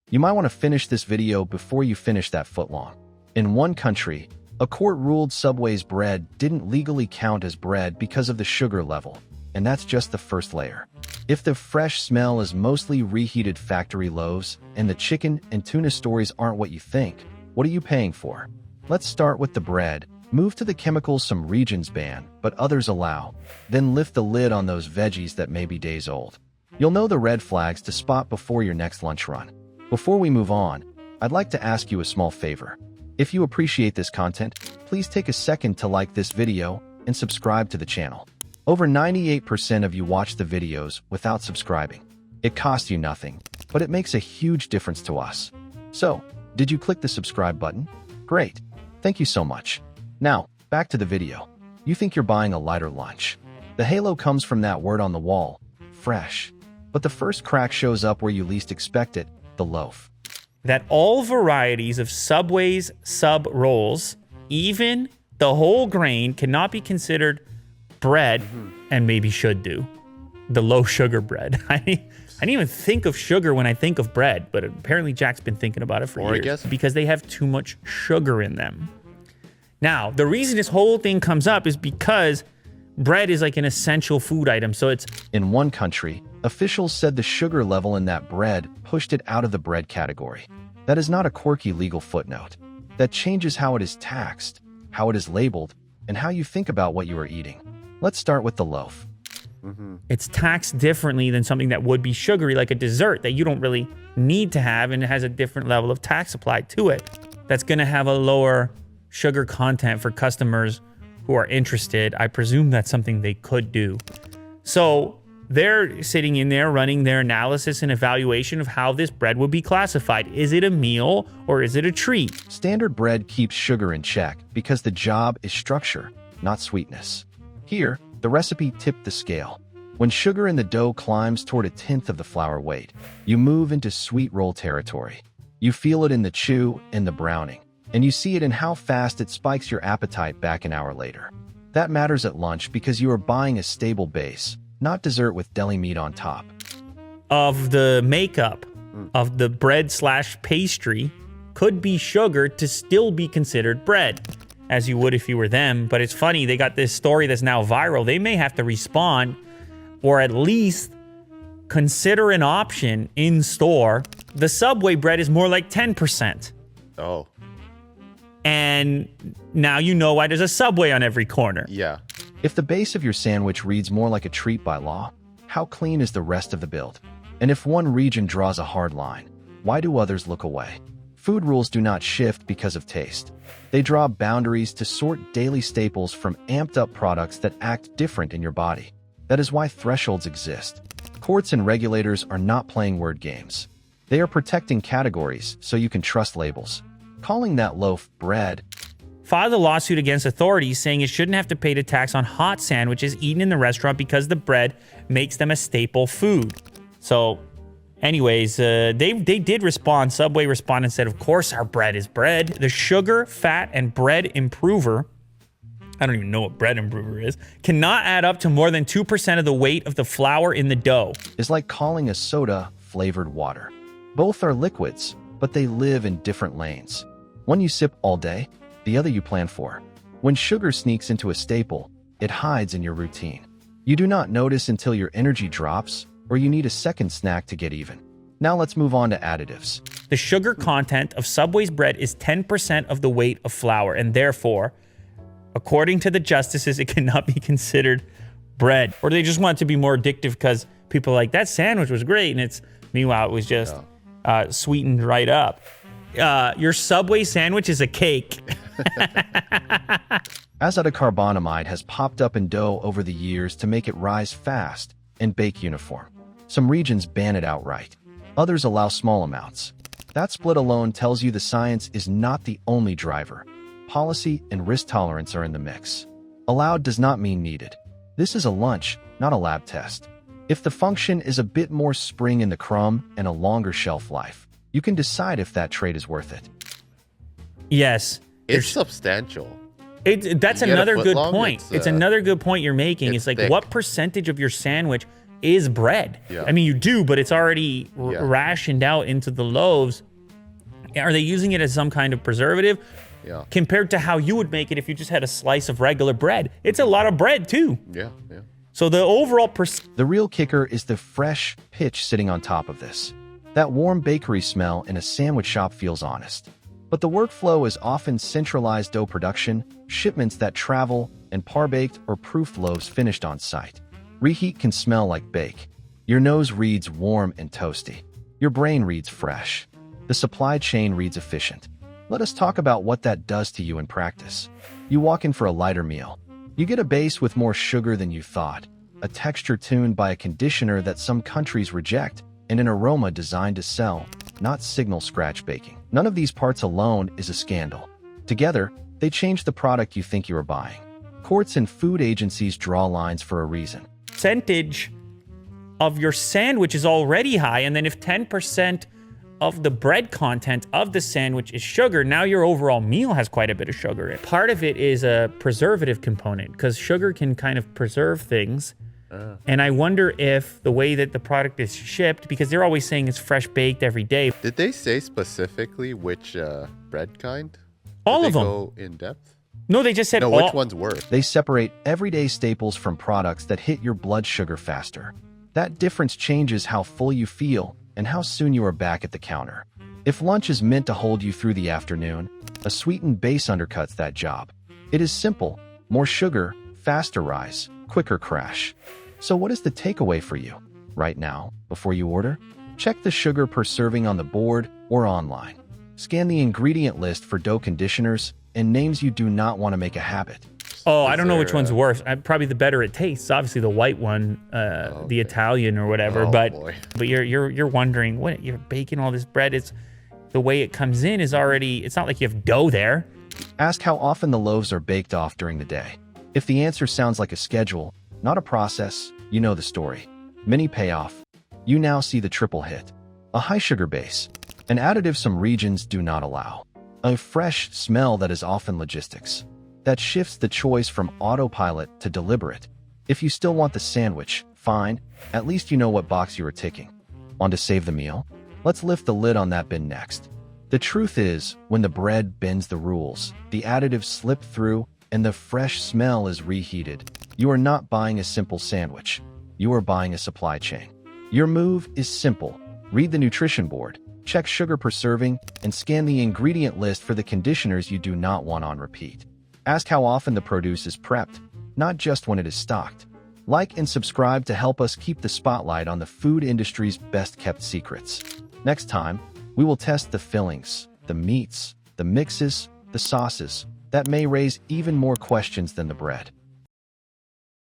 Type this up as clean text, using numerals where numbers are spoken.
You might want to finish this video before you finish that footlong. In one country, a court ruled Subway's bread didn't legally count as bread because of the sugar level, and that's just the first layer. If the fresh smell is mostly reheated factory loaves and the chicken and tuna stories aren't what you think, what are you paying for? Let's start with the bread. Move to the chemicals some regions ban, but others allow. Then lift the lid on those veggies that may be days old. You'll know the red flags to spot before your next lunch run. Before we move on, I'd like to ask you a small favor. If you appreciate this content, please take a second to like this video and subscribe to the channel. Over 98% of you watch the videos without subscribing. It costs you nothing, but it makes a huge difference to us. So, did you click the subscribe button? Great. Thank you so much. Now, back to the video. You think you're buying a lighter lunch. The halo comes from that word on the wall, fresh. But the first crack shows up where you least expect it, the loaf. That all varieties of Subway's sub rolls, even the whole grain, cannot be considered bread, and maybe should do. The low sugar bread. I didn't even think of sugar when I think of bread, but apparently Jack's been thinking about it for years because they have too much sugar in them. Now, the reason this whole thing comes up is because bread is like an essential food item, so it's... In one country, officials said the sugar level in that bread pushed it out of the bread category. That is not a quirky legal footnote. That changes how it is taxed, how it is labeled, and how you think about what you are eating. Let's start with the loaf. It's taxed differently than something that would be sugary, like a dessert that you don't really need to have, and it has a different level of tax applied to it. That's going to have a lower sugar content for customers who are interested. I presume that's something they could do. So they're sitting in there running their analysis and evaluation of how this bread would be classified. Is it a meal or is it a treat? Standard bread keeps sugar in check because the job is structure, not sweetness. Here, the recipe tipped the scale. When sugar in the dough climbs toward 1/10 of the flour weight, you move into sweet roll territory. You feel it in the chew and the browning, and you see it in how fast it spikes your appetite back an hour later. That matters at lunch because you are buying a stable base, not dessert with deli meat on top. Of the makeup of the bread / pastry could be sugar to still be considered bread, as you would if you were them. But it's funny, they got this story that's now viral. They may have to respond or at least consider an option in store. The Subway bread is more like 10%. Oh. And now you know why there's a Subway on every corner. Yeah. If the base of your sandwich reads more like a treat by law, how clean is the rest of the build? And if one region draws a hard line, why do others look away? Food rules do not shift because of taste. They draw boundaries to sort daily staples from amped-up products that act different in your body. That is why thresholds exist. Courts and regulators are not playing word games. They are protecting categories so you can trust labels. Calling that loaf bread Filed a lawsuit against authorities saying it shouldn't have to pay the tax on hot sandwiches eaten in the restaurant because the bread makes them a staple food. So, anyways, they did respond. Subway responded and said, of course our bread is bread. The sugar, fat, and bread improver, I don't even know what bread improver is, cannot add up to more than 2% of the weight of the flour in the dough. is like calling a soda flavored water. Both are liquids, but they live in different lanes. One you sip all day, the other you plan for. When sugar sneaks into a staple, it hides in your routine. You do not notice until your energy drops or you need a second snack to get even. Now let's move on to additives. The sugar content of Subway's bread is 10% of the weight of flour, and therefore, according to the justices, it cannot be considered bread. Or they just want it to be more addictive because people are like, that sandwich was great, and it's, meanwhile, it was just sweetened right up. Your Subway sandwich is a cake. Azotocarbonamide has popped up in dough over the years to make it rise fast and bake uniform. Some regions ban it outright. Others allow small amounts. That split alone tells you the science is not the only driver. Policy and risk tolerance are in the mix. Allowed does not mean needed. This is a lunch, not a lab test. If the function is a bit more spring in the crumb and a longer shelf life, you can decide if that trade is worth it. Yes. It's substantial. That's You get a another foot good long, point. It's another good point you're making. It's like, thick. what percentage of your sandwich is bread. Yeah. I mean, you do, but it's already Yeah. rationed out into the loaves. Are they using it as some kind of preservative? Yeah. Compared to how you would make it if you just had a slice of regular bread. It's a lot of bread too. Yeah. Yeah. So the overall The real kicker is the fresh pitch sitting on top of this. That warm bakery smell in a sandwich shop feels honest. But the workflow is often centralized dough production, shipments that travel, and par-baked or proofed loaves finished on site. Reheat can smell like bake. Your nose reads warm and toasty. Your brain reads fresh. The supply chain reads efficient. Let us talk about what that does to you in practice. You walk in for a lighter meal. You get a base with more sugar than you thought, a texture tuned by a conditioner that some countries reject, and an aroma designed to sell, not signal scratch baking. None of these parts alone is a scandal. Together, they change the product you think you are buying. Courts and food agencies draw lines for a reason. percentage of your sandwich is already high, and then if 10% of the bread content of the sandwich is sugar, now your overall meal has quite a bit of sugar in it. Part of it is a preservative component because sugar can kind of preserve things. And I wonder if the way that the product is shipped, because they're always saying it's fresh baked every day. Did they say specifically which bread kind? All Did of they them. go in depth? No, they just said No, all. which ones were? They separate everyday staples from products that hit your blood sugar faster. That difference changes how full you feel and how soon you are back at the counter. If lunch is meant to hold you through the afternoon, a sweetened base undercuts that job. It is simple: more sugar, faster rise, quicker crash. So what is the takeaway for you? Right now, before you order, check the sugar per serving on the board or online. Scan the ingredient list for dough conditioners and names you do not want to make a habit. Oh, I Is don't know which there, one's worse. Probably the better it tastes. Obviously, the white one, the Italian or whatever. Oh, but boy. but you're wondering, what, you're baking all this bread? It's the way it comes in is already. It's not like you have dough there. Ask how often the loaves are baked off during the day. If the answer sounds like a schedule, not a process, you know the story. Mini payoff. You now see the triple hit. A high sugar base, an additive some regions do not allow. A fresh smell that is often logistics. That shifts the choice from autopilot to deliberate. If you still want the sandwich, fine, at least you know what box you are ticking. Want to save the meal? Let's lift the lid on that bin next. The truth is, when the bread bends the rules, the additives slip through, and the fresh smell is reheated, you are not buying a simple sandwich. You are buying a supply chain. Your move is simple. Read the nutrition board, check sugar per serving, and scan the ingredient list for the conditioners you do not want on repeat. Ask how often the produce is prepped, not just when it is stocked. Like and subscribe to help us keep the spotlight on the food industry's best-kept secrets. Next time, we will test the fillings, the meats, the mixes, the sauces that may raise even more questions than the bread.